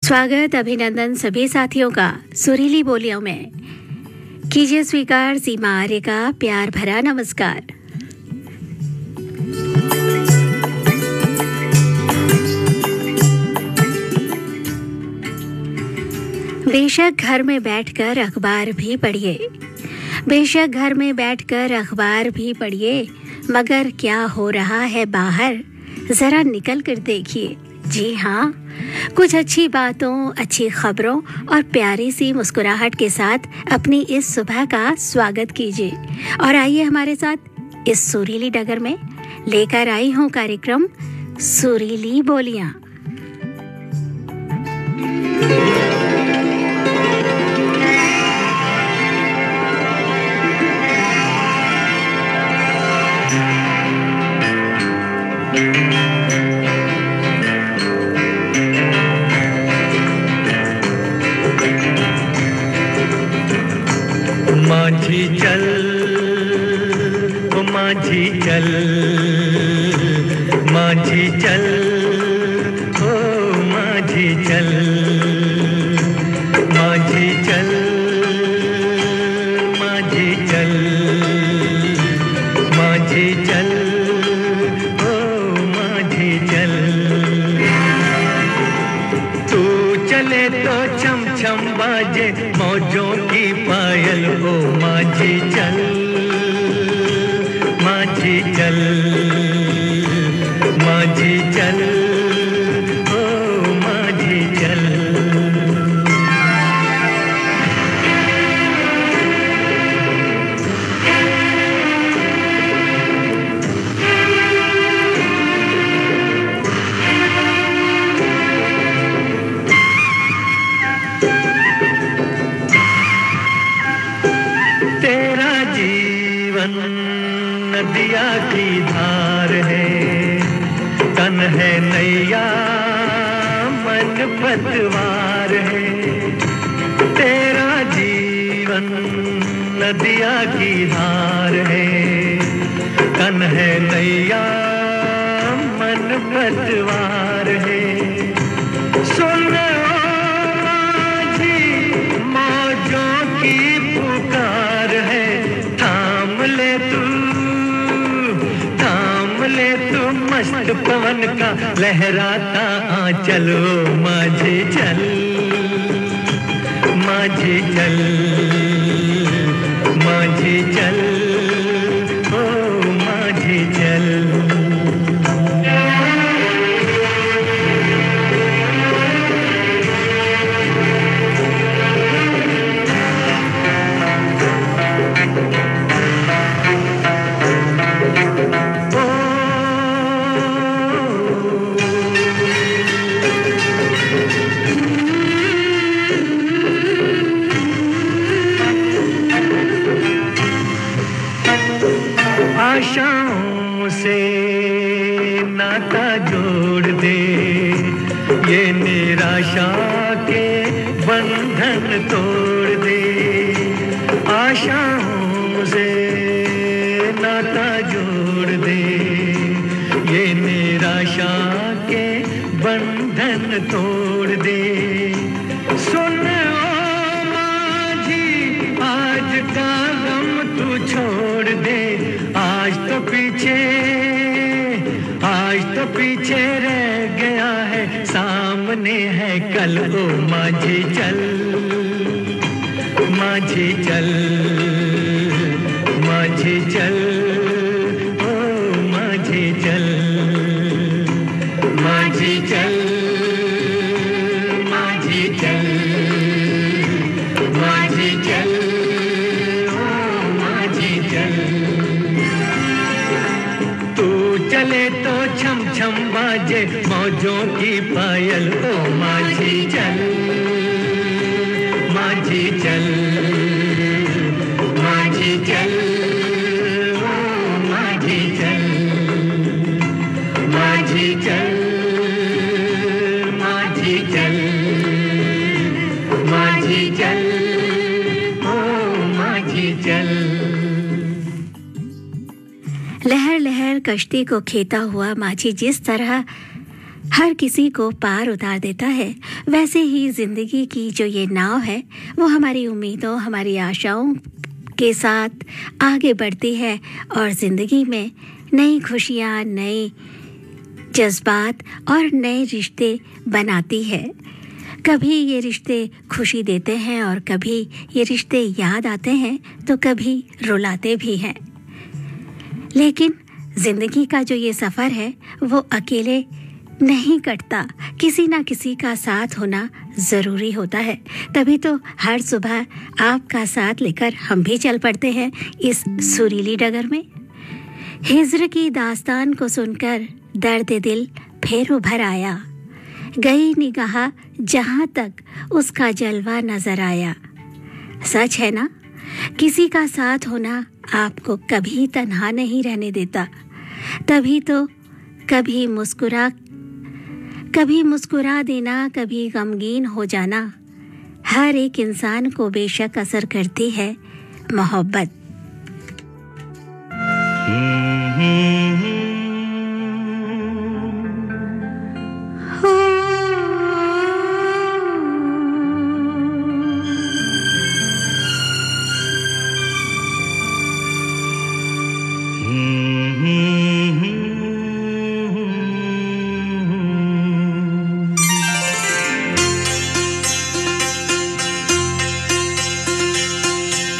स्वागत अभिनंदन सभी साथियों का सुरीली बोलियों में। कीजिए स्वीकार सीमा आर्य का प्यार भरा नमस्कार। बेशक घर में बैठकर अखबार भी पढ़िए, बेशक घर में बैठकर अखबार भी पढ़िए, मगर क्या हो रहा है बाहर जरा निकल कर देखिए। जी हाँ, कुछ अच्छी बातों, अच्छी खबरों और प्यारी सी मुस्कुराहट के साथ अपनी इस सुबह का स्वागत कीजिए और आइए हमारे साथ इस सुरीली डगर में लेकर आई हूँ कार्यक्रम सुरीली बोलियां। माझी चल, ओ माझी चल, माझी चल, ओ माझी चल, माझी चल, माझी चल, माझी चल, ओ माझी चल। तू चले तो छम छम बाजे मौजों की पायल, ओ माझी चल, माझी चल, माझी चल, ओ माझी चल। नदिया की धार है, तन है नैया, मन पतवार है। तेरा जीवन नदिया की धार है, तन है नैया, मन पतवार है। सुन माझी मौजों की पुकार है, थाम ले तू मस्त पवन का लहराता आंचल, ओ माझी चल, माझी चल, माझी चल, ओ माझी चल। आशाओं से नाता जोड़ दे, ये निराशा के बंधन तोड़ दे। आशाओं से नाता जोड़ दे, ये निराशा के बंधन तोड़ दे। सुन ओ माझी, आज का गम तू छोड़ दे, आज तो पीछे रह गया है, सामने है कल, ओ माझी चल, माझी चल, माझी चल, ओ माझी चल, माझी चल, माझी चल, माझी चल, ओ माझी चल। चले तो छम छम बाजे मौजों की पायल, ओ माझी चल, माझी चल, माझी चल, ओ माझी चल, माझी चल, माझी चल, माझी चल, ओ माझी चल। लहर लहर कश्ती को खेता हुआ माझी जिस तरह हर किसी को पार उतार देता है, वैसे ही जिंदगी की जो ये नाव है वो हमारी उम्मीदों, हमारी आशाओं के साथ आगे बढ़ती है और जिंदगी में नई खुशियाँ, नए जज्बात और नए रिश्ते बनाती है। कभी ये रिश्ते खुशी देते हैं और कभी ये रिश्ते याद आते हैं तो कभी रुलाते भी हैं। लेकिन जिंदगी का जो ये सफ़र है वो अकेले नहीं कटता, किसी ना किसी का साथ होना ज़रूरी होता है। तभी तो हर सुबह आपका साथ लेकर हम भी चल पड़ते हैं इस सुरीली डगर में। हिज्र की दास्तान को सुनकर दर्द दिल फिर उभर आया, गई निगाह जहाँ तक उसका जलवा नजर आया। सच है ना, किसी का साथ होना आपको कभी तन्हा नहीं रहने देता। तभी तो कभी मुस्कुरा देना, कभी गमगीन हो जाना, हर एक इंसान को बेशक असर करती है मोहब्बत।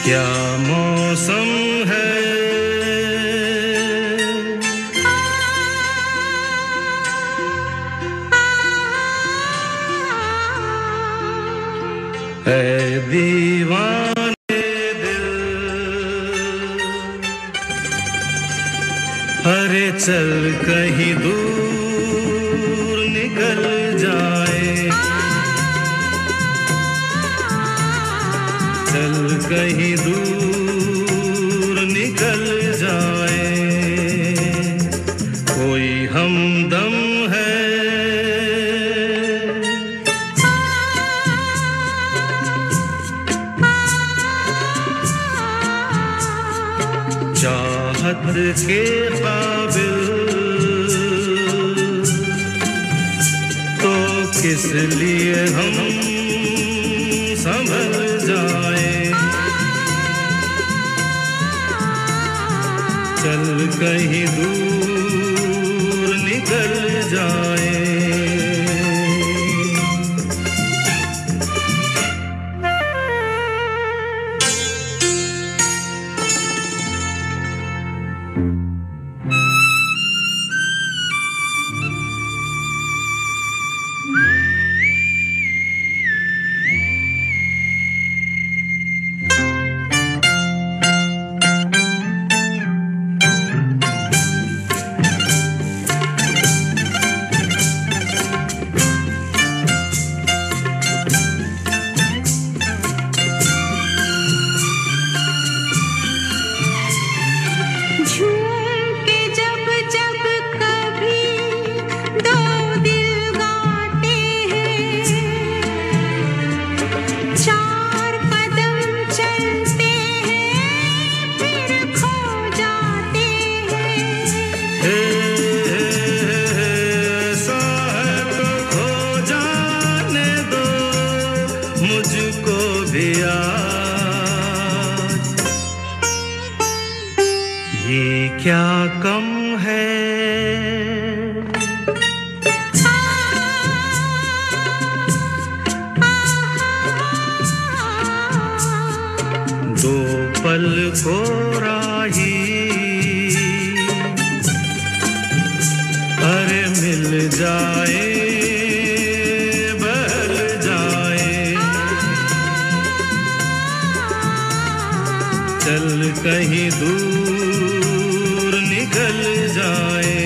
क्या मौसम है, ऐ दीवाने दिल, अरे चल कहीं दूर निकल जाए, चल कहीं दूर निकल जाए, कोई हमदम है, चाहत के काबिल तो किस लिए हम संभल जाए, चल कहीं दूर निकल जाए। मुझको भी आज ये क्या कम है, दो पल को राही अरे मिल जाए चल कहीं दूर निकल जाए।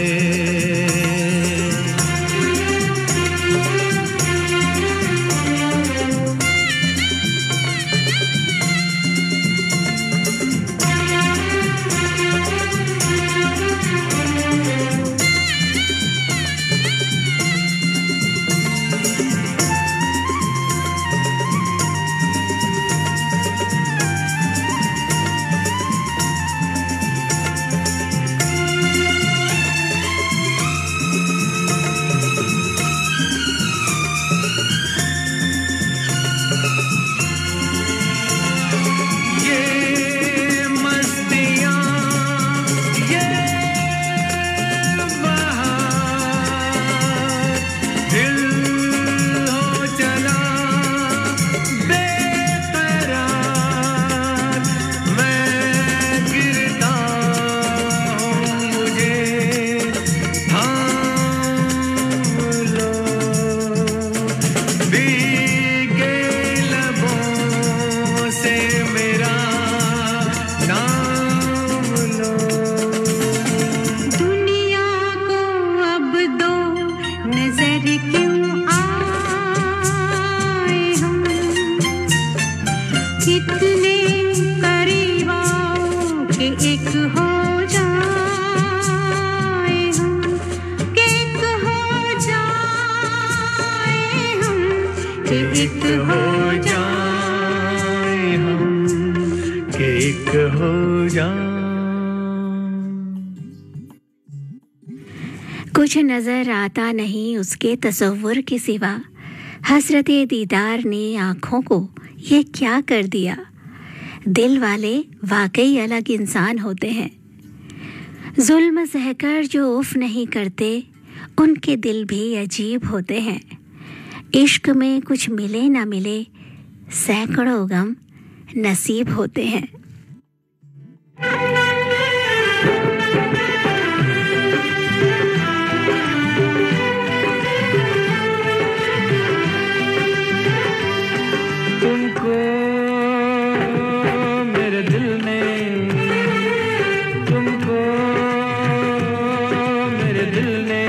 एक हो जाए हम, एक हो जाए। कुछ नजर आता नहीं उसके तसव्वुर के सिवा, हसरते दीदार ने आँखों को ये क्या कर दिया। दिल वाले वाकई अलग इंसान होते हैं। जुल्म सहकर जो उफ नहीं करते, उनके दिल भी अजीब होते हैं। इश्क में कुछ मिले ना मिले, सैकड़ों गम नसीब होते हैं। तुमको मेरे दिल ने, तुमको मेरे दिल ने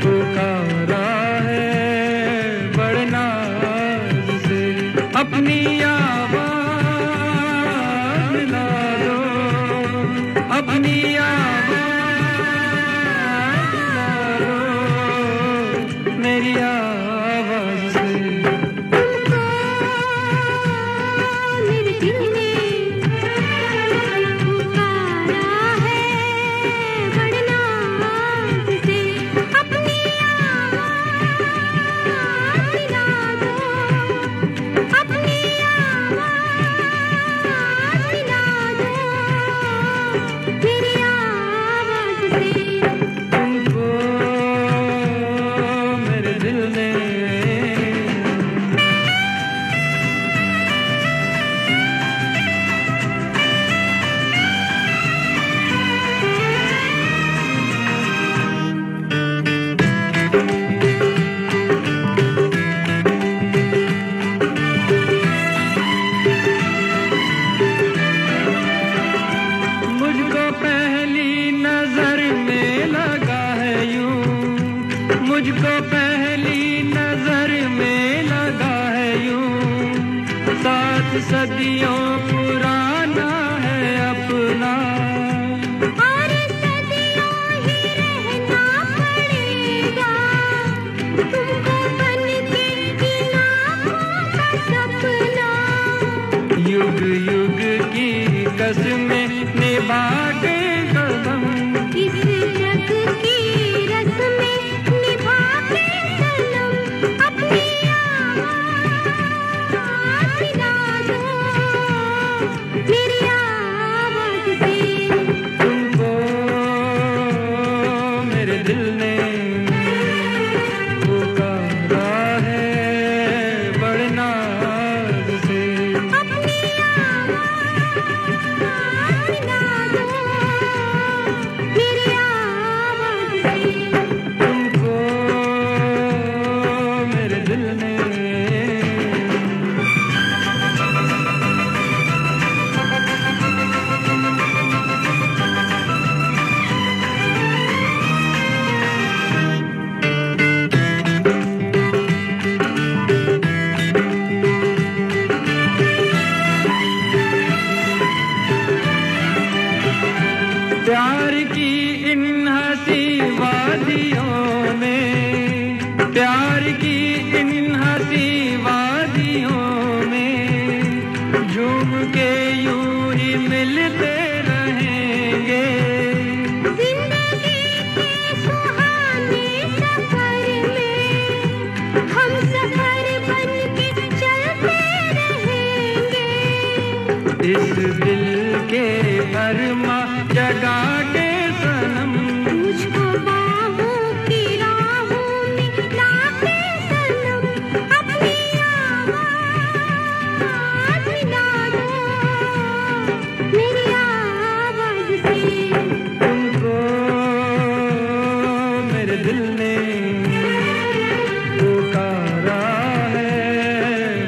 पुकारा है बड़े नाज से। अपनी आवाज़ मिला दो, अपनी आवाज़ मिला दो मेरी आवाज़ से। मुझको पहली नजर में लगा है यूं, 7 सदियों पुराना है अपना, और सदियों ही रहना पड़ेगा तुमको बन के इन आँखों का सपना। युग युग की कसमें निभा के कदम, इस जग की रस्में निभा के सनम। अपनी आवाज़ मिला दो मेरी आवाज़ से। तुमको मेरे दिल ने पुकारा है बड़े नाज से। अपनी आवाज़ मिला दो मेरी आवाज़ से। तुमको मेरे दिल ने प्यार की इन हंसी वादियों में, प्यार की इन हंसी वादियों में झूम के यूं ही मिलते रहेंगे। जिंदगी के सुहाने सफर में हम सफर बन के चलते रहेंगे। इस दिल के अरमा जगा के सनम, मुझको बाहों की राहों में लाके सनम। अपनी आवाज़ मिला दो मेरी आवाज़ से। तुमको मेरे दिल ने पुकारा है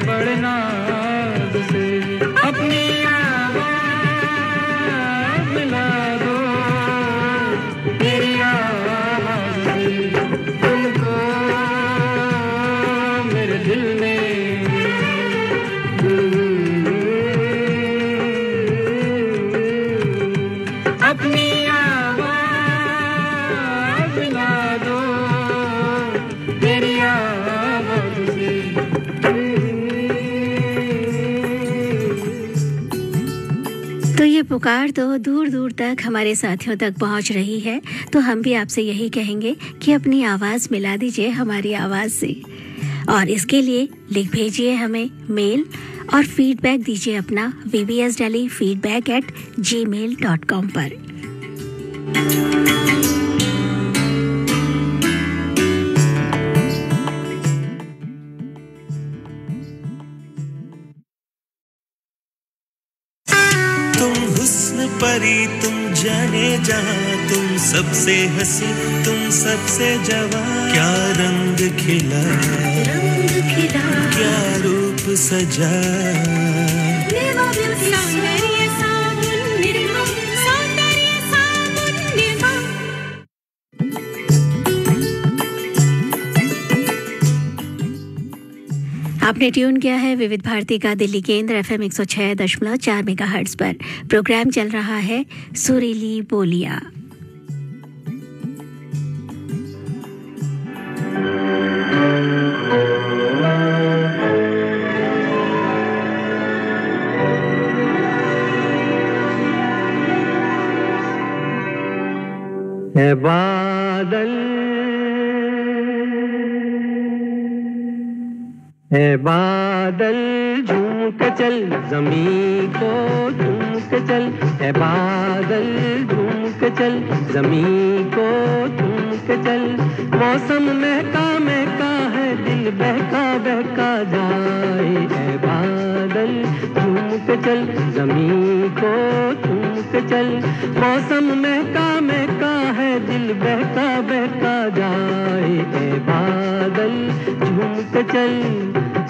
बड़े नाज से। अपनी आवाज़ मिला दो मेरी आवाज़ से। तुमको मेरे दिल ने अपनी आवाज़ मिला दो मेरी आवाज़ से। ये पुकार तो दूर दूर तक हमारे साथियों तक पहुंच रही है, तो हम भी आपसे यही कहेंगे कि अपनी आवाज़ मिला दीजिए हमारी आवाज़ से। और इसके लिए लिख भेजिए हमें मेल और फीडबैक दीजिए अपना vbsdelhi@gmail.com पर। परी तुम जाने जहां, तुम सबसे हंसी, तुम सबसे जवां, क्या रंग खिला, क्या रूप सजा, सौंदर्य साबुन निर्मा, सौंदर्य साबुन निर्मा। आपने ट्यून किया है विविध भारती का दिल्ली केंद्र FM 106.4 मेगाहर्ट्ज पर। प्रोग्राम चल रहा है सुरीली बोलियां। है बादल, है बादल झूम के चल, ज़मीं को झूम के चल, है बादल झूम के चल, ज़मीं को झूम के चल, मौसम महका महका है, दिल बहका बहका जाए, है बादल झूम के चल, ज़मीं को झूम के चल, मौसम महका महका है, दिल बहका बहका जाए, है बादल झूम के चल,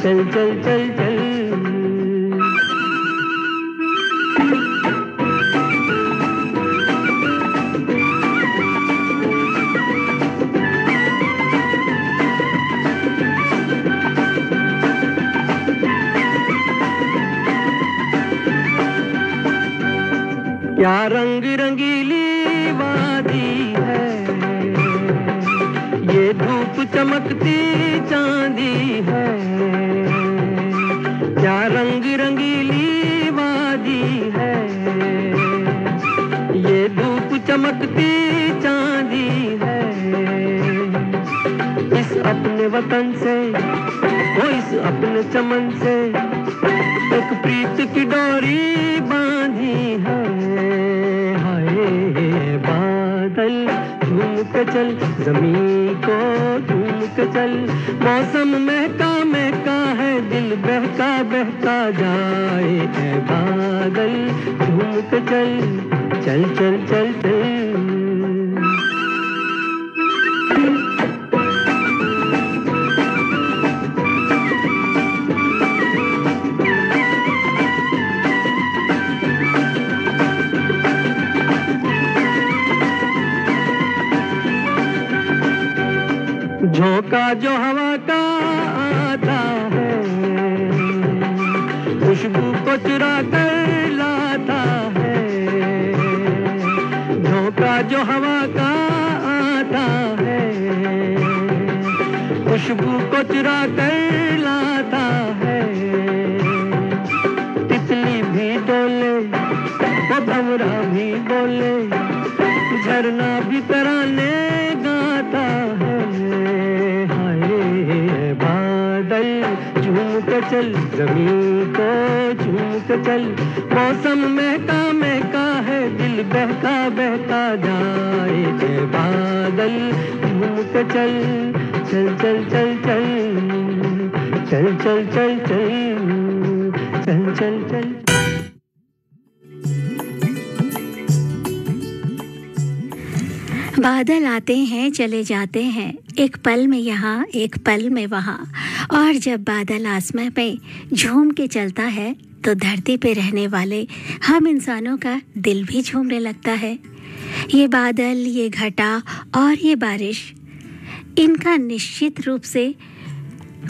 चल चल चल चल। क्या रंग रंगीली वादी है, ये धूप चमकती चांदी है, क्या रंग रंगीली वादी है, ये धूप चमकती चांदी है, इस अपने वतन से वो इस अपने चमन से एक प्रीत की डोरी बांधी है, हाय बादल झूम के चल, ज़मीं को झूम के चल, मौसम महका महका है, दिल बहका बहका जाए, है बादल झूम के चल, चल चल चल चल। झोंका जो हवा का आता है, खुशबू को चुरा कर लाता है, झोंका जो हवा का आता है, खुशबू को चुरा कर लाता है, तितली भी डोले वो भंवरा भी बोले, झरना भी तराने गाता है, बादल झूम के चल, ज़मीं को झूम के चल, मौसम महका महका है, दिल बहका बहका जाए, बादल झूम के चल, चल चल चल चल, चल चल चल चल, चल चल चल। बादल आते हैं चले जाते हैं, एक पल में यहाँ एक पल में वहाँ, और जब बादल आसमां पे झूम के चलता है तो धरती पे रहने वाले हम इंसानों का दिल भी झूमने लगता है। ये बादल, ये घटा और ये बारिश, इनका निश्चित रूप से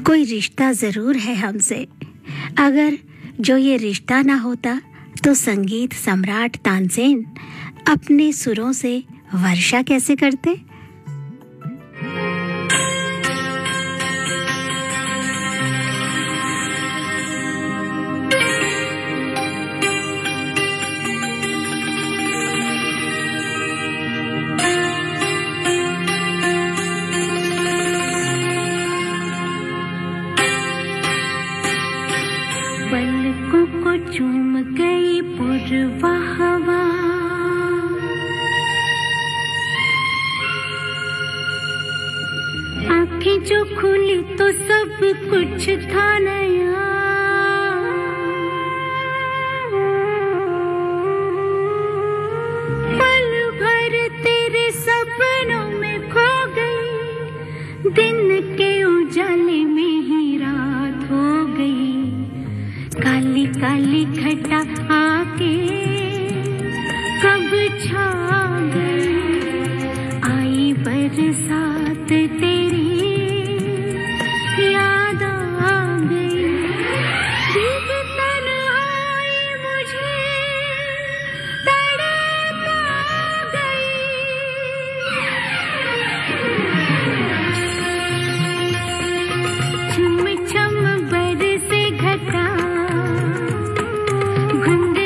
कोई रिश्ता ज़रूर है हमसे। अगर जो ये रिश्ता ना होता तो संगीत सम्राट तानसेन अपने सुरों से वर्षा कैसे करते? पलकों को चूम गई पूर्वा हवा। आंखें जो खुली तो सब कुछ था नया। पल भर तेरे सपनों में खो गई, दिन के उजाले में ही रात हो गई। काली काली घटा आके कब छा गई, आई बरसात तेरी याद आ गई। भीग तन्हाई मुझे तड़पा गई। छम छम बरसे घटा, घुंघ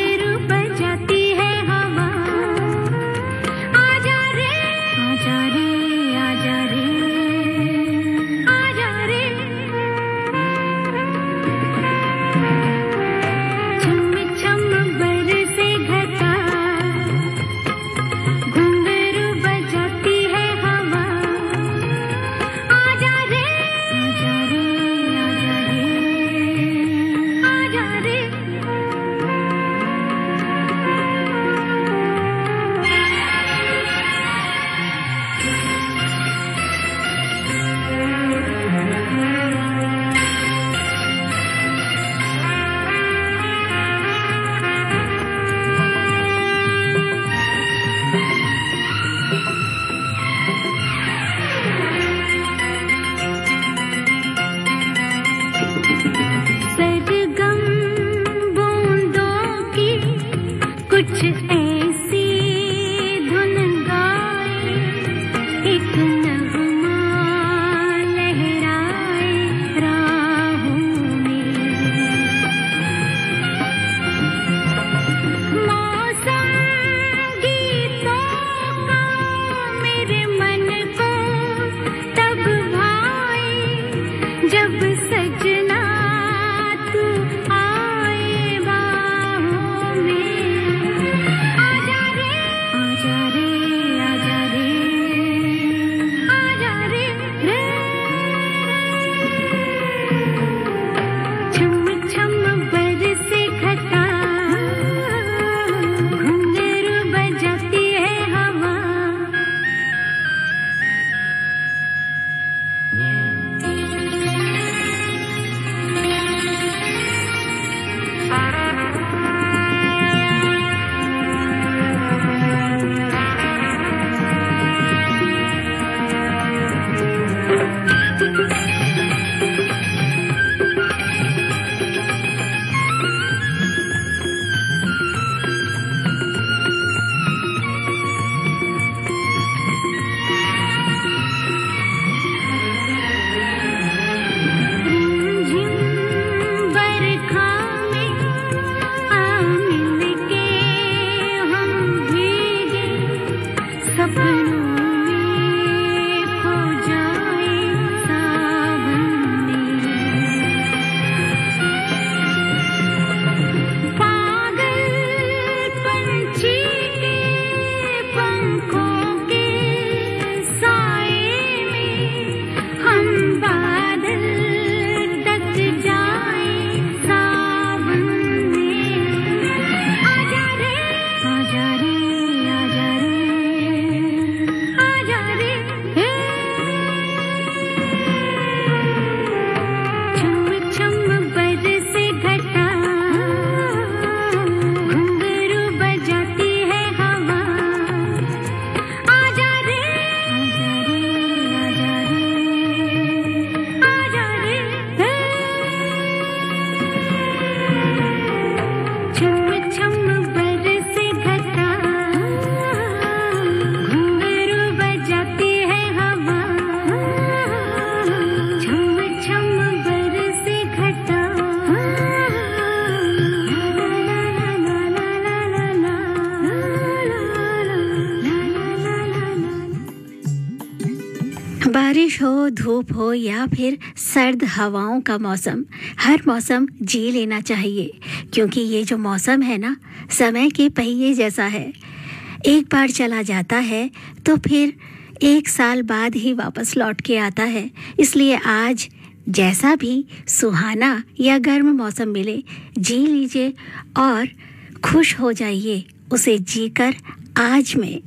हो, धूप हो या फिर सर्द हवाओं का मौसम, हर मौसम जी लेना चाहिए, क्योंकि ये जो मौसम है ना, समय के पहिए जैसा है। एक बार चला जाता है तो फिर 1 साल बाद ही वापस लौट के आता है। इसलिए आज जैसा भी सुहाना या गर्म मौसम मिले, जी लीजिए और खुश हो जाइए उसे जीकर आज में।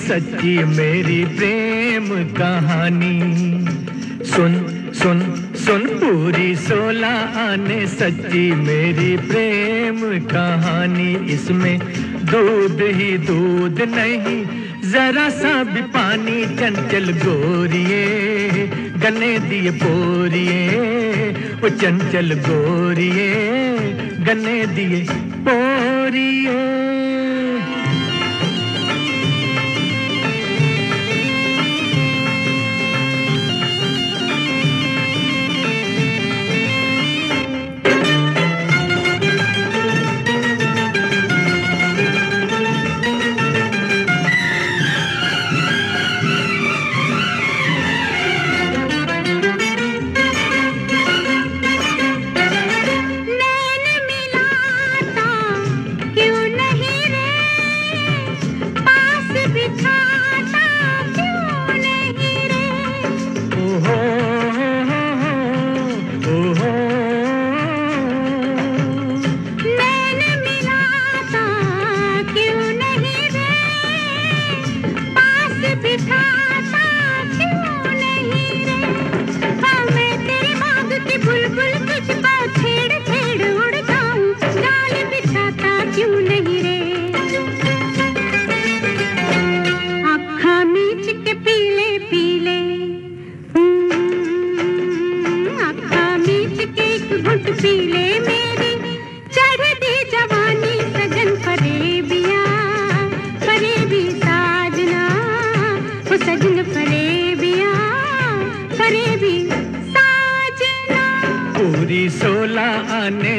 सच्ची मेरी प्रेम कहानी सुन सुन सुन पूरी 16 आने सच्ची मेरी प्रेम कहानी। इसमें दूध ही दूध नहीं जरा सा भी पानी, चंचल गोरिये गन्ने दिए पोरिये, वो चंचल गोरिये गन्ने दिए पोरिये।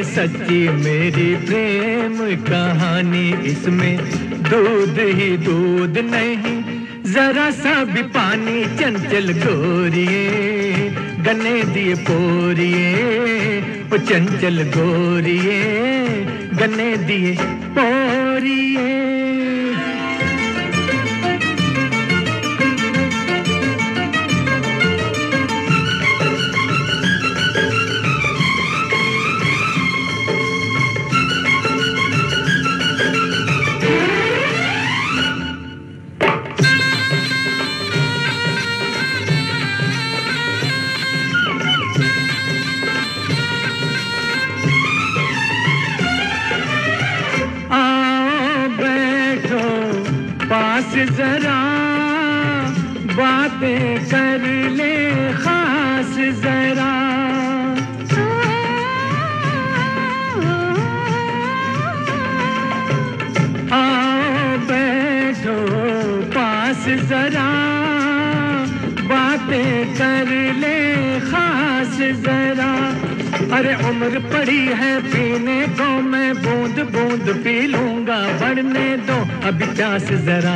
सच्ची मेरी प्रेम कहानी, इसमें दूध ही दूध नहीं जरा सा भी पानी, चंचल गोरिये गन्ने दिए पोरिये, वो चंचल गोरिये गन्ने दिए पोरिये। जरा बातें कर ले खास जरा, आओ बैठो पास जरा बातें कर ले खास जरा। अरे उम्र पड़ी है पीने को, मैं बूंद बूंद पी लूंगा, बढ़ने दो अभी प्यास जरा।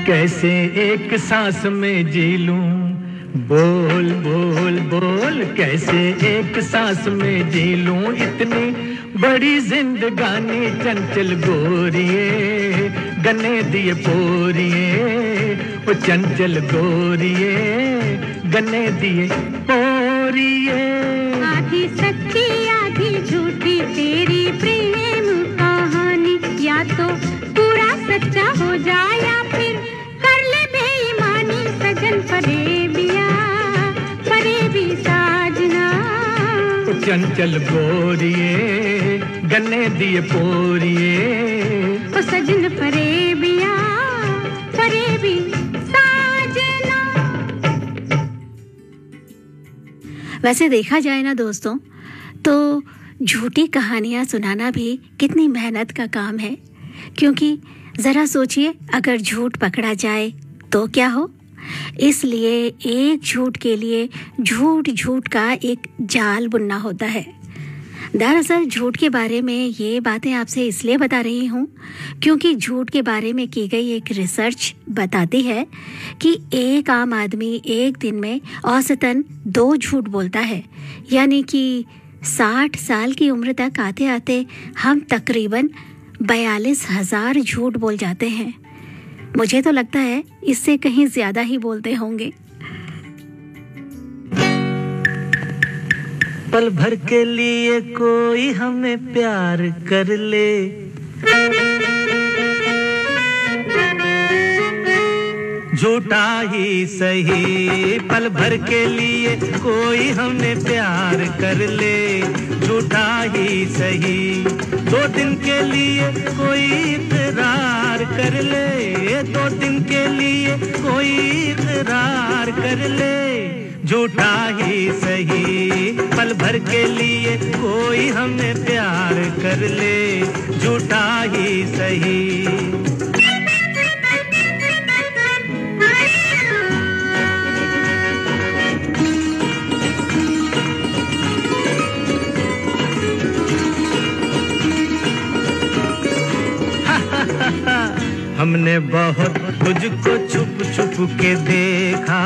कैसे एक सांस में जी लूं, बोल बोल बोल, कैसे एक सांस में जी लूं इतनी बड़ी जिंदगानी, चंचल गोरिये गन्ने दिए पोरिए ओ चंचल गोरिए गन्ने दिए पोरिए आधी सच्ची आधी झूठी तेरी प्रेम कहानी या तो पूरा सच्चा हो जाए या फिर कर ले बेईमानी सजन फरेबी साजना ओ चंचल गोरिए गन्ने दिए पोरिए ओ सजन फरेबी साजना। वैसे देखा जाए ना दोस्तों तो झूठी कहानियाँ सुनाना भी कितनी मेहनत का काम है, क्योंकि ज़रा सोचिए अगर झूठ पकड़ा जाए तो क्या हो। इसलिए एक झूठ के लिए झूठ का एक जाल बुनना होता है। दरअसल झूठ के बारे में ये बातें आपसे इसलिए बता रही हूँ क्योंकि झूठ के बारे में की गई एक रिसर्च बताती है कि एक आम आदमी एक दिन में औसतन 2 झूठ बोलता है, यानी कि 60 साल की उम्र तक आते आते हम तकरीबन 42,000 झूठ बोल जाते हैं। मुझे तो लगता है इससे कहीं ज़्यादा ही बोलते होंगे। पल भर के लिए कोई हमें प्यार कर ले, झूठा ही सही। पल भर के लिए कोई हमें प्यार कर ले, झूठा ही सही। 2 दिन के लिए कोई इकरार कर ले, 2 दिन के लिए कोई इकरार कर ले, झूठा ही सही। पल भर के लिए कोई हमें प्यार कर ले, झूठा ही सही। हमने बहुत तुझको छुप छुप के देखा,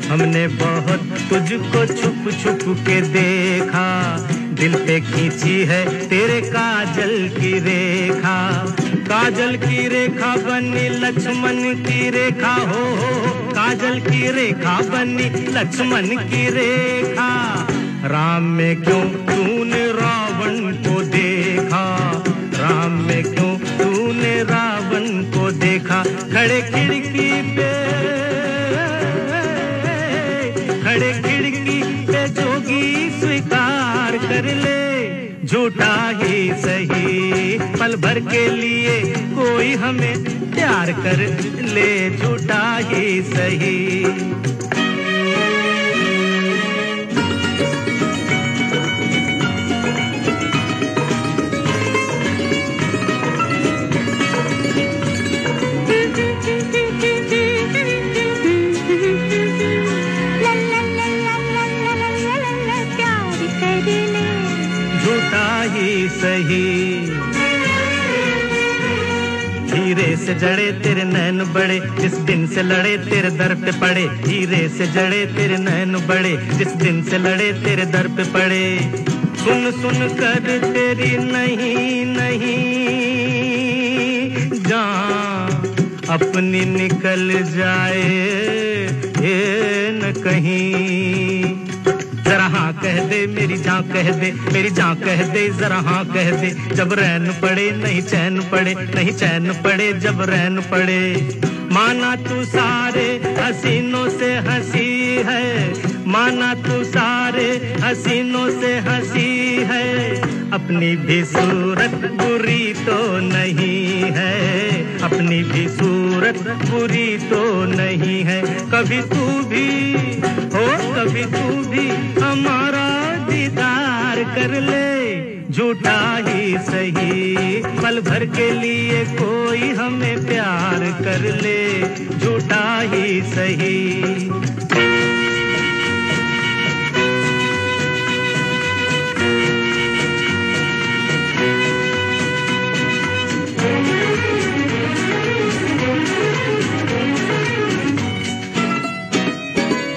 हमने बहुत तुझको छुप छुप के देखा। दिल पे खींची है तेरे काजल की रेखा, काजल की रेखा बनी लक्ष्मण की रेखा हो, काजल की रेखा बनी लक्ष्मण की रेखा। राम में क्यों तूने रावण को देखा, राम में क्यों तूने रावण को देखा। खड़े खिड़की पे, खड़े खिड़की पे जोगी स्वीकार कर ले, झूठा ही सही। पल भर के लिए कोई हमें प्यार कर ले, झूठा ही सही। सही। हीरे से जड़े तेरे नैन बड़े, जिस दिन से लड़े तेरे दर पे पड़े। हीरे से जड़े तेरे नैन बड़े, जिस दिन से लड़े तेरे दर पे पड़े। सुन सुन कर तेरी नहीं नहीं जान अपनी निकल जाए ये न कहीं। जरा हाँ कह दे मेरी जान कह दे, मेरी जान कह दे जरा हाँ कह दे। जब रैन पड़े नहीं चैन पड़े, नहीं चैन पड़े जब रैन पड़े। माना तू सारे हसीनों से हंसी है, माना तू सारे हसीनों से हंसी है। अपनी भी सूरत बुरी तो नहीं है, अपनी भी सूरत बुरी तो नहीं है। कभी तू भी हो, कभी तू भी हमारा दीदार कर ले, झूठा ही सही। पल भर के लिए कोई हमें प्यार कर ले, झूठा ही सही।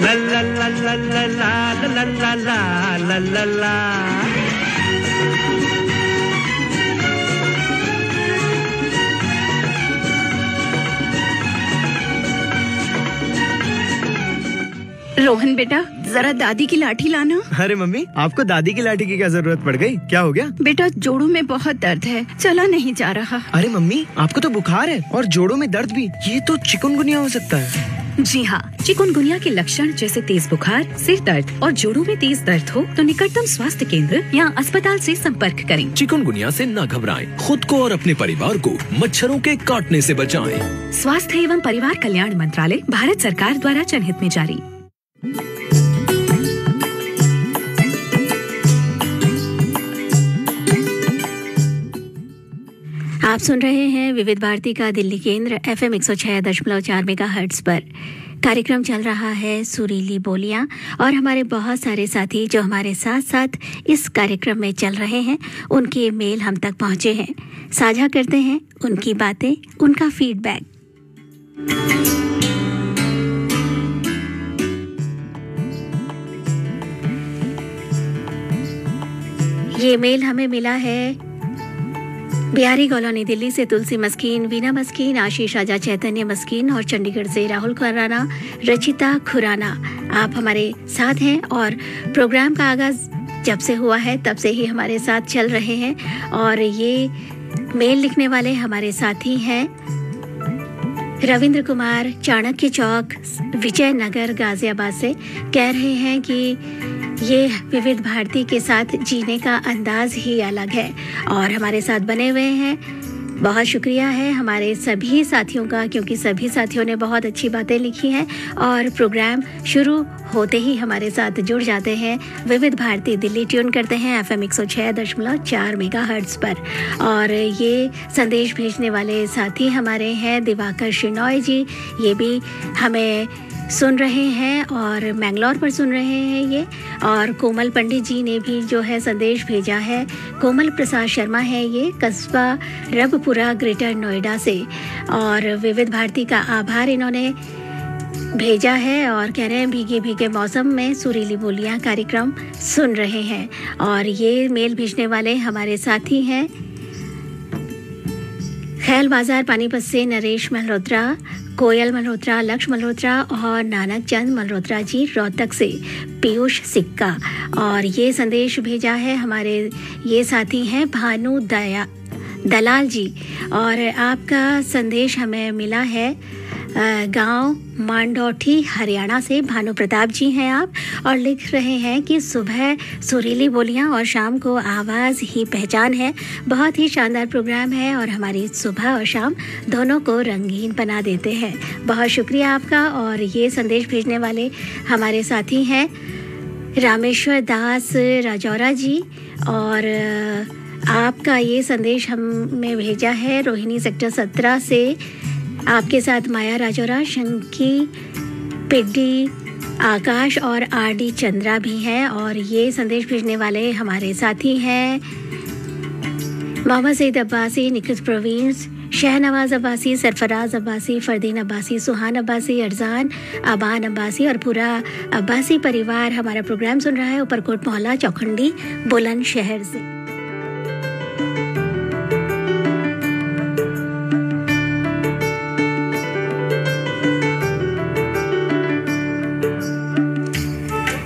La la la la la la la la la la la। Rohan बेटा, जरा दादी की लाठी लाना। अरे मम्मी, आपको दादी की लाठी की क्या जरूरत पड़ गई? क्या हो गया? बेटा, जोड़ों में बहुत दर्द है, चला नहीं जा रहा। अरे मम्मी, आपको तो बुखार है और जोड़ों में दर्द भी, ये तो चिकनगुनिया हो सकता है। जी हाँ, चिकनगुनिया के लक्षण जैसे तेज बुखार, सिर दर्द और जोड़ों में तेज दर्द हो तो निकटतम स्वास्थ्य केंद्र या अस्पताल से संपर्क करें। चिकनगुनिया से न घबराएं, खुद को और अपने परिवार को मच्छरों के काटने से बचाएं। स्वास्थ्य एवं परिवार कल्याण मंत्रालय, भारत सरकार द्वारा जनहित में जारी। आप सुन रहे हैं विविध भारती का दिल्ली केंद्र FM 106.4 मेगाहर्ट्ज पर। कार्यक्रम चल रहा है सुरीली बोलियां और हमारे बहुत सारे साथी जो हमारे साथ साथ इस कार्यक्रम में चल रहे हैं, उनके मेल हम तक पहुंचे हैं। साझा करते हैं उनकी बातें, उनका फीडबैक। ये मेल हमें मिला है बिहारी कॉलोनी दिल्ली से तुलसी मस्कीन, वीना मस्कीन, आशीष राजा, चैतन्य मस्कीन और चंडीगढ़ से राहुल खुराना, रचिता खुराना। आप हमारे साथ हैं और प्रोग्राम का आगाज जब से हुआ है तब से ही हमारे साथ चल रहे हैं। और ये मेल लिखने वाले हमारे साथी हैं रविंद्र कुमार, चाणक्य चौक, विजयनगर, गाजियाबाद से। कह रहे हैं कि ये विविध भारती के साथ जीने का अंदाज ही अलग है और हमारे साथ बने हुए हैं। बहुत शुक्रिया है हमारे सभी साथियों का, क्योंकि सभी साथियों ने बहुत अच्छी बातें लिखी हैं और प्रोग्राम शुरू होते ही हमारे साथ जुड़ जाते हैं। विविध भारती दिल्ली ट्यून करते हैं FM 106.4 मेगाहर्ट्ज पर। और ये संदेश भेजने वाले साथी हमारे हैं दिवाकर शिनॉय जी, ये भी हमें सुन रहे हैं और मैंगलोर पर सुन रहे हैं ये। और कोमल पंडित जी ने भी जो है संदेश भेजा है। कोमल प्रसाद शर्मा है ये, कस्बा रबपुरा, ग्रेटर नोएडा से। और विविध भारती का आभार इन्होंने भेजा है और कह रहे हैं भीगे भीगे मौसम में सुरीली बोलियां कार्यक्रम सुन रहे हैं। और ये मेल भेजने वाले हमारे साथी हैं खैल बाजार पानीपत से नरेश मल्होत्रा, कोयल मल्होत्रा, लक्ष्य मल्होत्रा और नानक चंद मल्होत्रा जी, रोहतक से पीयूष सिक्का। और ये संदेश भेजा है हमारे ये साथी हैं भानु दलाल जी। और आपका संदेश हमें मिला है गांव मांडोठी, हरियाणा से। भानु प्रताप जी हैं आप और लिख रहे हैं कि सुबह सुरीली बोलियां और शाम को आवाज़ ही पहचान है। बहुत ही शानदार प्रोग्राम है और हमारी सुबह और शाम दोनों को रंगीन बना देते हैं। बहुत शुक्रिया आपका। और ये संदेश भेजने वाले हमारे साथी हैं रामेश्वर दास राजौरा जी। और आपका ये संदेश हमें भेजा है रोहिणी सेक्टर 17 से। आपके साथ माया राजौरा, शंकी पिड्डी, आकाश और RD चंद्रा भी हैं। और ये संदेश भेजने वाले हमारे साथी हैं मोहम्मद सईद अब्बासी, निखित प्रवीण, शहनवाज अब्बासी, सरफराज अब्बासी, फरदीन अब्बासी, सुहान अब्बासी, अरजान अबान अब्बासी और पूरा अब्बासी परिवार हमारा प्रोग्राम सुन रहा है ऊपरकोट मोहल्ला, चौखंडी, बुलंदशहर से।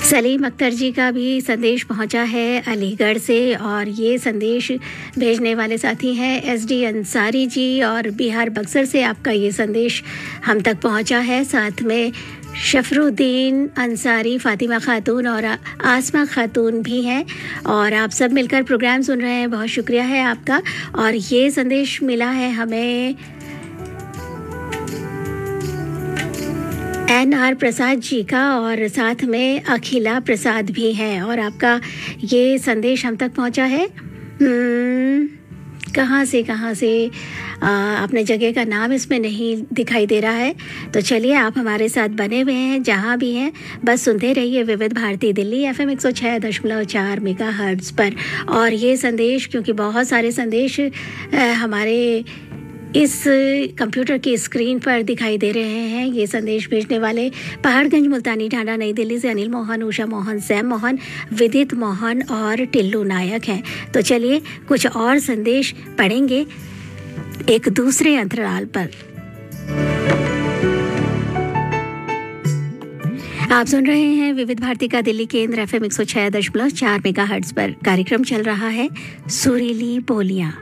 सलीम अख्तर जी का भी संदेश पहुंचा है अलीगढ़ से। और ये संदेश भेजने वाले साथी हैं SD अंसारी जी और बिहार बक्सर से। आपका ये संदेश हम तक पहुंचा है। साथ में शफरुद्दीन अंसारी, फातिमा खातून और आसमा खातून भी हैं। और आप सब मिलकर प्रोग्राम सुन रहे हैं, बहुत शुक्रिया है आपका। और ये संदेश मिला है हमें NR प्रसाद जी का और साथ में अखिला प्रसाद भी हैं। और आपका ये संदेश हम तक पहुंचा है कहाँ से आपने जगह का नाम इसमें नहीं दिखाई दे रहा है। तो चलिए, आप हमारे साथ बने हुए हैं जहाँ भी हैं, बस सुनते रहिए विविध भारती दिल्ली FM 106.4 मेगाहर्ट्ज पर। और ये संदेश, क्योंकि बहुत सारे संदेश हमारे इस कंप्यूटर की स्क्रीन पर दिखाई दे रहे हैं। ये संदेश भेजने वाले पहाड़गंज, मुल्तानी ढांढा, नई दिल्ली से अनिल मोहन, उषा मोहन, सैम मोहन, विदित मोहन और टिल्लू नायक हैं। तो चलिए कुछ और संदेश पढ़ेंगे एक दूसरे अंतराल पर। आप सुन रहे हैं विविध भारती का दिल्ली केंद्र FM 106.4 मेगाहर्ट्ज पर कार्यक्रम चल रहा है सुरीली बोलियां।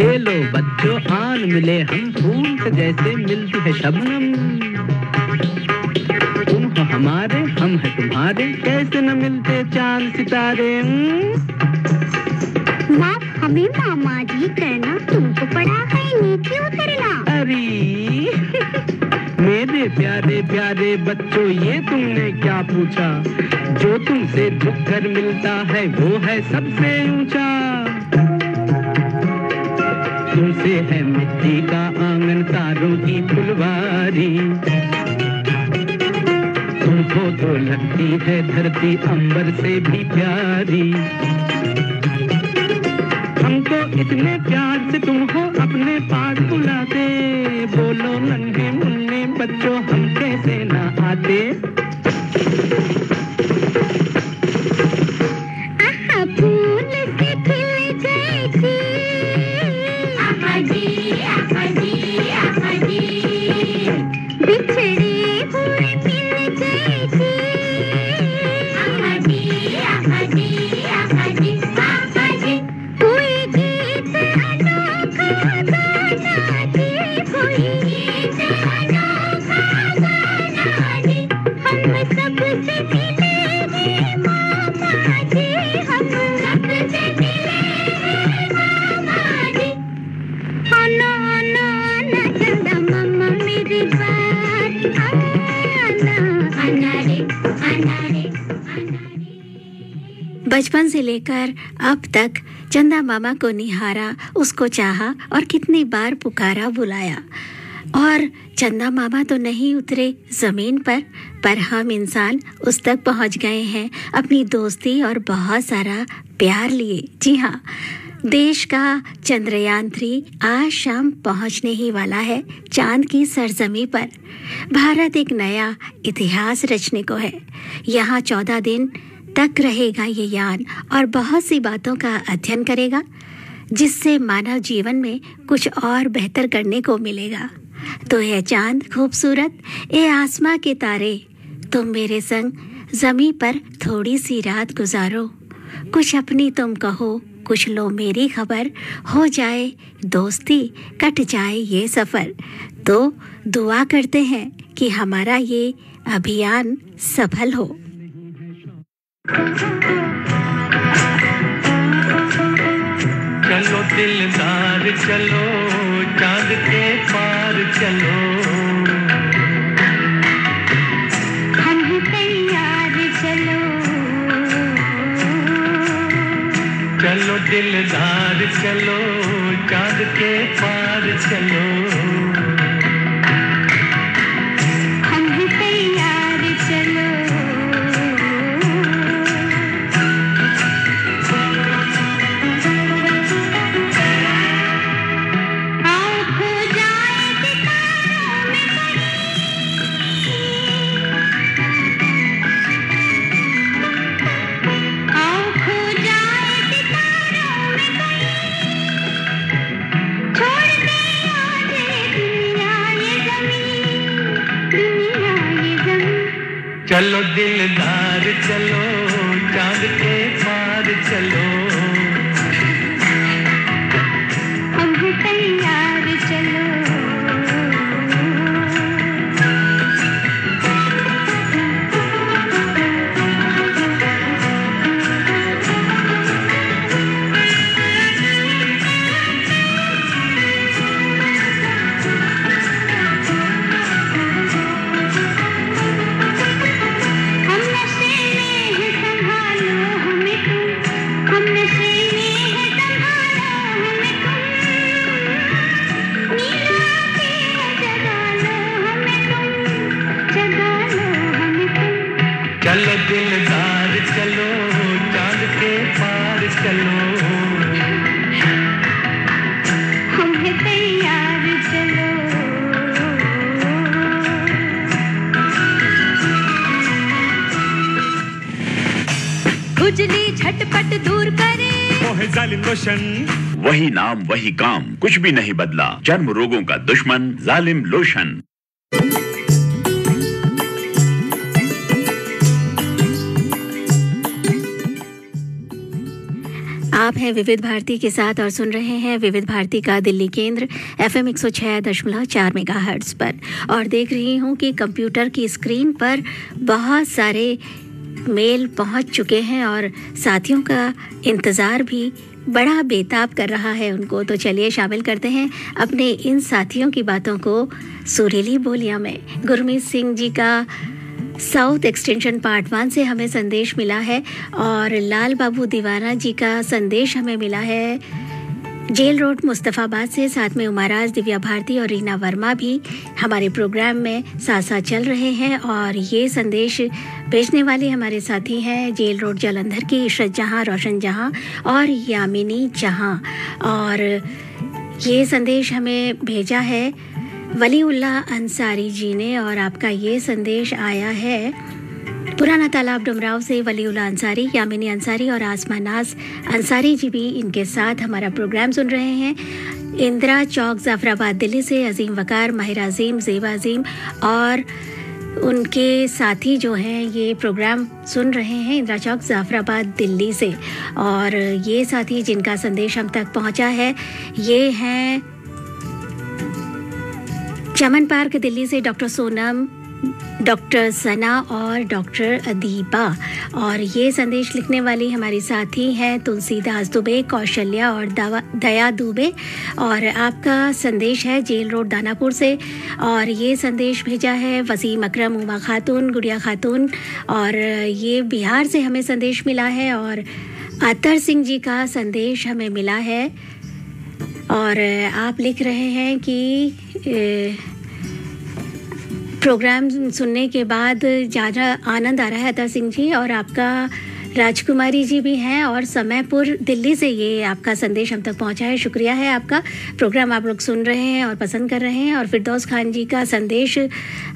ए लो बच्चों आन मिले हम फूल से जैसे मिलती है शबनम। तुम हो हमारे हम हैं तुम्हारे कैसे न मिलते चांद सितारे। माफ हमें मामा जी करना तुमको पड़ा है नीचे उतरना। अरे मेरे प्यारे प्यारे बच्चों ये तुमने क्या पूछा। जो तुमसे झुककर मिलता है वो है सबसे ऊंचा। तुमसे है मिट्टी का आंगन तारों की फुलवारी। तुमको तो लगती है धरती अंबर से भी प्यारी। हमको इतने प्यार से तुम हो अपने पास बुलाते। बोलो नन्हे मुन्ने बच्चों हम कैसे ना आते। बचपन से लेकर अब तक चंदा मामा को निहारा, उसको चाहा और कितनी बार पुकारा बुलाया। और चंदा मामा तो नहीं उतरे जमीन पर हम इंसान उस तक पहुंच गए हैं अपनी दोस्ती और बहुत सारा प्यार लिए। जी हाँ, देश का चंद्रयान-3 आज शाम पहुंचने ही वाला है चांद की सरजमी पर। भारत एक नया इतिहास रचने को है। यहाँ 14 दिन तक रहेगा ये यान और बहुत सी बातों का अध्ययन करेगा जिससे मानव जीवन में कुछ और बेहतर करने को मिलेगा। तो ये चांद खूबसूरत, ये आसमां के तारे, तुम मेरे संग जमी पर थोड़ी सी रात गुजारो। कुछ अपनी तुम कहो, कुछ लो मेरी खबर, हो जाए दोस्ती, कट जाए ये सफर। तो दुआ करते हैं कि हमारा ये अभियान सफल हो। चलो दिलदार चलो, चांद के पार चलो, हम हैं तैयार चलो। चलो दिलदार चलो, चांद के पार चलो, हम हैं तैयार चलो। चलो दिलदार चलो, चांद के पार चलो, हम हैं तैयार चलो। चलो दिलदार चलो, चांद के पार चलो, हम हैं तैयार चलो। खुजली झटपट दूर करे, मोहे जालिम लोशन। वही नाम वही काम, कुछ भी नहीं बदला। चर्म रोगों का दुश्मन जालिम लोशन। आप हैं विविध भारती के साथ और सुन रहे हैं विविध भारती का दिल्ली केंद्र FM 106.4 मेगाहर्ट्ज पर। और देख रही हूँ कि कंप्यूटर की स्क्रीन पर बहुत सारे मेल पहुँच चुके हैं और साथियों का इंतज़ार भी बड़ा बेताब कर रहा है उनको। तो चलिए शामिल करते हैं अपने इन साथियों की बातों को सुरीली बोलियां में। गुरमीत सिंह जी का साउथ एक्सटेंशन पार्ट 1 से हमें संदेश मिला है और लाल बाबू दीवाना जी का संदेश हमें मिला है जेल रोड मुस्तफ़ाबाद से। साथ में उमाराज, दिव्या भारती और रीना वर्मा भी हमारे प्रोग्राम में साथ साथ चल रहे हैं। और ये संदेश भेजने वाले हमारे साथी हैं जेल रोड जालंधर की इशरत जहां, रोशन जहां और यामिनी जहां। और ये संदेश हमें भेजा है वलीउल्लाह अंसारी जी ने और आपका ये संदेश आया है पुराना तालाब डुमराव से। वलीउल्लाह अंसारी, यामिनी अंसारी और आसमा नाज अंसारी जी भी इनके साथ हमारा प्रोग्राम सुन रहे हैं। इंदिरा चौक जाफराबाद दिल्ली से अजीम वकार, माहिर अजीम, ज़ेबा अजीम और उनके साथी जो हैं ये प्रोग्राम सुन रहे हैं इंदिरा चौक जाफराबाद दिल्ली से। और ये साथी जिनका संदेश हम तक पहुंचा है ये हैं चमन पार्क दिल्ली से डॉक्टर सोनम, डॉक्टर सना और डॉक्टर अदीबा। और ये संदेश लिखने वाली हमारी साथी हैं तुलसीदास दुबे, कौशल्या और दया दुबे। और आपका संदेश है जेल रोड दानापुर से और ये संदेश भेजा है वसीम अकरम, उमा खातून, गुड़िया खातून और ये बिहार से हमें संदेश मिला है। और अतर सिंह जी का संदेश हमें मिला है और आप लिख रहे हैं कि प्रोग्राम सुनने के बाद ज़्यादा आनंद आ रहा है अता सिंह जी, और आपका राजकुमारी जी भी हैं और समयपुर दिल्ली से ये आपका संदेश हम तक पहुंचा है। शुक्रिया है आपका। प्रोग्राम आप लोग सुन रहे हैं और पसंद कर रहे हैं। और फिरदौस खान जी का संदेश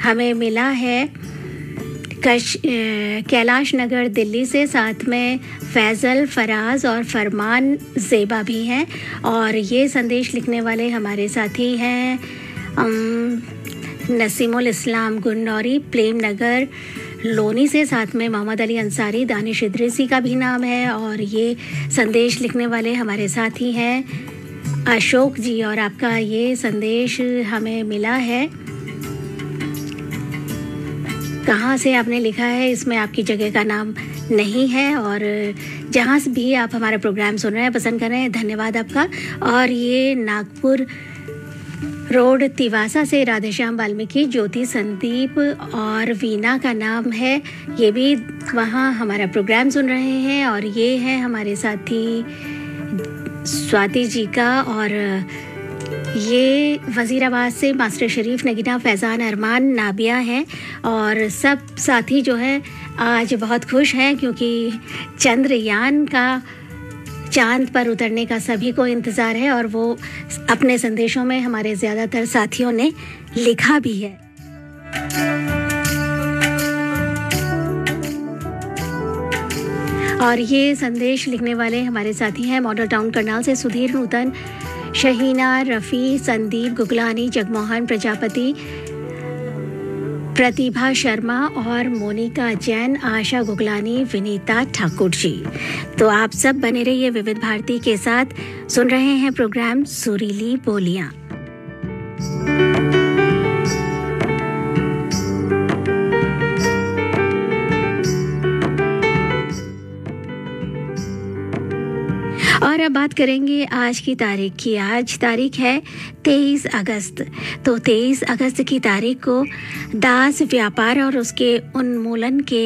हमें मिला है कैलाश नगर दिल्ली से, साथ में फैज़ल, फराज और फरमान ज़ेबा भी हैं। और ये संदेश लिखने वाले हमारे साथी हैं नसीमुल इस्लाम गुन्नौरी, प्रेम नगर लोनी से, साथ में मोहम्मद अली अंसारी, दानिश इद्रिसी का भी नाम है। और ये संदेश लिखने वाले हमारे साथी हैं अशोक जी, और आपका ये संदेश हमें मिला है, कहाँ से आपने लिखा है इसमें आपकी जगह का नाम नहीं है। और जहाँ से भी आप हमारा प्रोग्राम सुन रहे हैं, पसंद कर रहे हैं, धन्यवाद आपका। और ये नागपुर रोड तिवासा से राधेश्याम वाल्मीकि, ज्योति, संदीप और वीना का नाम है, ये भी वहाँ हमारा प्रोग्राम सुन रहे हैं। और ये है हमारे साथी स्वाति जी का, और ये वज़ीराबाद से मास्टर शरीफ, नगीना, फैज़ान, अरमान, नाबिया हैं। और सब साथी जो है आज बहुत खुश हैं क्योंकि चंद्रयान का चांद पर उतरने का सभी को इंतज़ार है, और वो अपने संदेशों में हमारे ज़्यादातर साथियों ने लिखा भी है। और ये संदेश लिखने वाले हमारे साथी हैं मॉडल टाउन करनाल से सुधीर नूतन, शहीना, रफ़ी, संदीप गुगलानी, जगमोहन प्रजापति, प्रतिभा शर्मा और मोनिका जैन, आशा गुगलानी, विनीता ठाकुर जी। तो आप सब बने रहिए विविध भारती के साथ। सुन रहे हैं प्रोग्राम सुरीली बोलियां। और अब बात करेंगे आज की तारीख की। आज तारीख है 23 अगस्त। तो 23 अगस्त की तारीख को दास व्यापार और उसके उन्मूलन के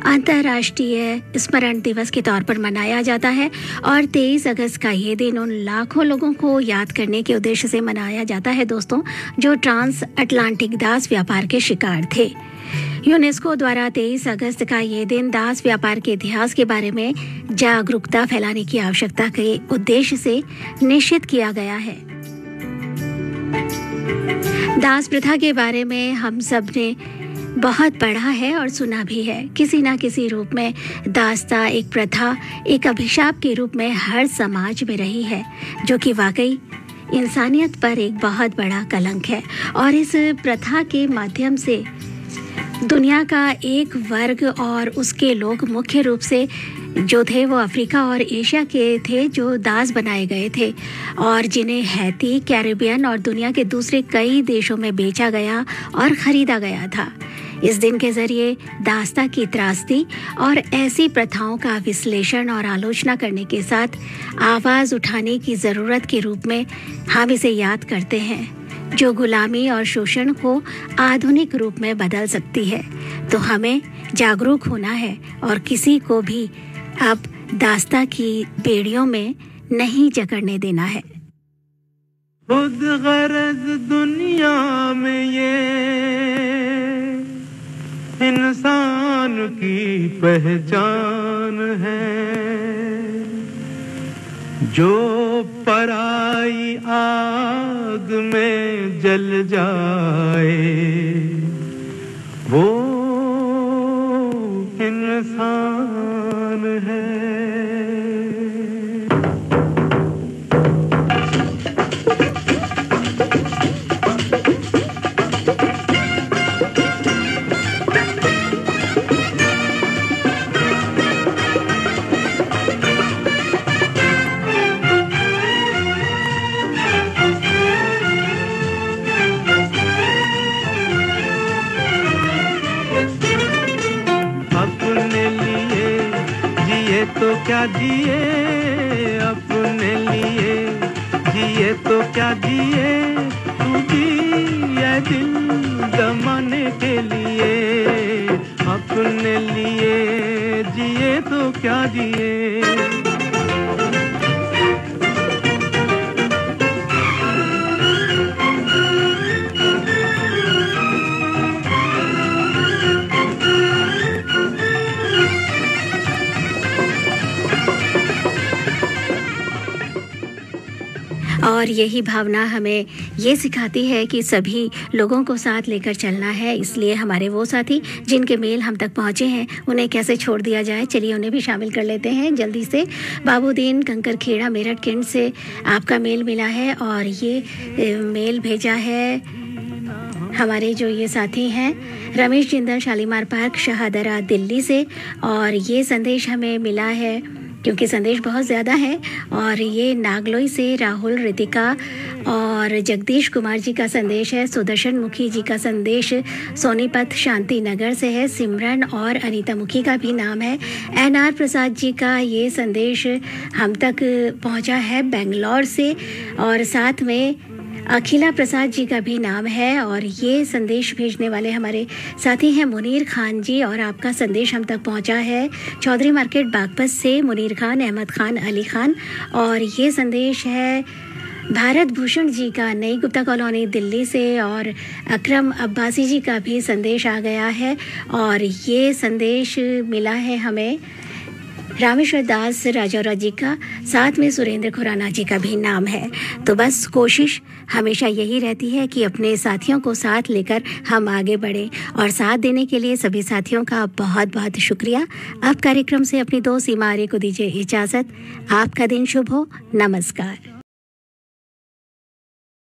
अंतर्राष्ट्रीय स्मरण दिवस के तौर पर मनाया जाता है। और 23 अगस्त का ये दिन उन लाखों लोगों को याद करने के उद्देश्य से मनाया जाता है दोस्तों, जो ट्रांस अटलांटिक दास व्यापार के शिकार थे। यूनेस्को द्वारा 23 अगस्त का ये दिन दास व्यापार के इतिहास के बारे में जागरूकता फैलाने की आवश्यकता के उद्देश्य से निश्चित किया गया है। दास प्रथा के बारे में हम सब ने बहुत पढ़ा है और सुना भी है। किसी ना किसी रूप में दासता एक प्रथा, एक अभिशाप के रूप में हर समाज में रही है, जो कि वाकई इंसानियत पर एक बहुत बड़ा कलंक है। और इस प्रथा के माध्यम से दुनिया का एक वर्ग और उसके लोग, मुख्य रूप से जो थे वो अफ्रीका और एशिया के थे, जो दास बनाए गए थे और जिन्हें हैती, कैरिबियन और दुनिया के दूसरे कई देशों में बेचा गया और ख़रीदा गया था। इस दिन के ज़रिए दासता की त्रासदी और ऐसी प्रथाओं का विश्लेषण और आलोचना करने के साथ आवाज़ उठाने की ज़रूरत के रूप में हम इसे याद करते हैं, जो गुलामी और शोषण को आधुनिक रूप में बदल सकती है। तो हमें जागरूक होना है और किसी को भी अब दास्ता की बेड़ियों में नहीं जकड़ने देना है। खुद गरज दुनिया में ये इंसान की पहचान है, जो पराई आग में जल जाए वो इंसान है। तो क्या जिए अपने लिए, जिए तो क्या जिए, तू जिए दिल जमाने के लिए, अपने लिए जिए तो क्या जिए। और यही भावना हमें ये सिखाती है कि सभी लोगों को साथ लेकर चलना है। इसलिए हमारे वो साथी जिनके मेल हम तक पहुँचे हैं उन्हें कैसे छोड़ दिया जाए, चलिए उन्हें भी शामिल कर लेते हैं जल्दी से। बाबूदीन कंकर खेड़ा मेरठ किंड से आपका मेल मिला है और ये मेल भेजा है हमारे जो ये साथी हैं रमेश जिंदल शालीमार पार्क शाहदरा दिल्ली से। और ये संदेश हमें मिला है क्योंकि संदेश बहुत ज़्यादा है, और ये नागलोई से राहुल, रितिका और जगदीश कुमार जी का संदेश है। सुदर्शन मुखी जी का संदेश सोनीपत शांति नगर से है। सिमरन और अनीता मुखी का भी नाम है। NR प्रसाद जी का ये संदेश हम तक पहुंचा है बेंगलोर से, और साथ में अखिला प्रसाद जी का भी नाम है। और ये संदेश भेजने वाले हमारे साथी हैं मुनीर खान जी, और आपका संदेश हम तक पहुंचा है चौधरी मार्केट बागपत से मुनीर खान, अहमद खान, अली खान। और ये संदेश है भारत भूषण जी का नई गुप्ता कॉलोनी दिल्ली से, और अकरम अब्बासी जी का भी संदेश आ गया है। और ये संदेश मिला है हमें रामेश्वर दास राजौरा जी का, साथ में सुरेंद्र खुराना जी का भी नाम है। तो बस कोशिश हमेशा यही रहती है कि अपने साथियों को साथ लेकर हम आगे बढ़ें, और साथ देने के लिए सभी साथियों का बहुत बहुत शुक्रिया। अब कार्यक्रम से अपनी दोस्त सीमा आर्य को दीजिए इजाज़त। आपका दिन शुभ हो। नमस्कार।